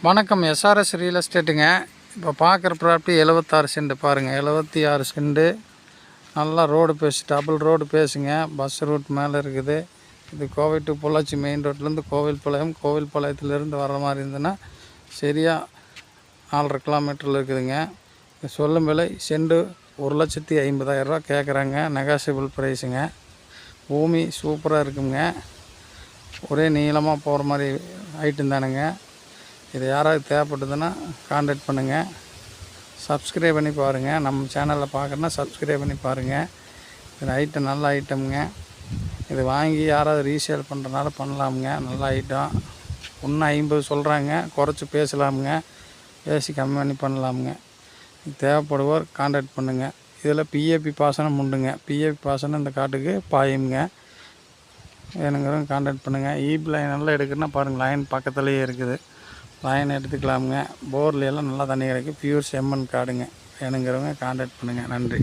வணக்கம். SRS real எஸ்டேட்டுங்க. இப்போ பார்க்குற ப்ராப்பர்ட்டி 76 சென்ட் பாருங்கள். 76 சென்ட்டு நல்லா ரோடு பேசு, டபுள் ரோடு பேசுங்க. பஸ் ரூட் மேலே இருக்குது. இது கோவை டு பொள்ளாச்சி மெயின் ரோட்லேருந்து கோவில்பாளையத்துலேருந்து வர்ற மாதிரி இருந்ததுன்னா சரியாக 4.5 கிலோமீட்டரில் இருக்குதுங்க. சொல்லும் விலை சென்ட் 1,50,000 கேட்குறாங்க. நெகாசியபிள் ப்ரைஸுங்க. பூமி சூப்பராக இருக்குங்க. ஒரே நீளமாக போகிற மாதிரி ஐட்டம் தானுங்க. இது யாராவது தேவைப்பட்டதுன்னா கான்டாக்ட் பண்ணுங்கள். சப்ஸ்கிரைப் பண்ணி பாருங்கள். நம்ம சேனலில் பார்க்குறேன்னா சப்ஸ்கிரைப் பண்ணி பாருங்கள். இது ஐட்டம் நல்ல ஐட்டமுங்க. இது வாங்கி யாராவது ரீசேல் பண்ணுறதுனால பண்ணலாமுங்க. நல்ல ஐட்டம். 1,50 சொல்கிறாங்க. குறைச்சி பேசலாமுங்க. பேசி கம்மி பண்ணி பண்ணலாமுங்க. தேவைப்படுவோர் கான்டாக்ட் பண்ணுங்கள். இதில் பிஏபி பாசனம் உண்டுங்க. பிஏபி பாசனம் இந்த காட்டுக்கு பாயுங்க. வேணுங்கிறவங்க கான்டாக்ட் பண்ணுங்கள். ஈபி லைன் நல்லா எடுக்குன்னா பாருங்கள். லைன் பக்கத்துலேயே இருக்குது. லைன் எடுத்துக்கலாமுங்க. போர்லாம் நல்லா தண்ணி கிடைக்கும். பியூர் செம்மண் காடுங்க. வேணுங்கிறவங்க கான்டாக்ட் பண்ணுங்கள். நன்றி.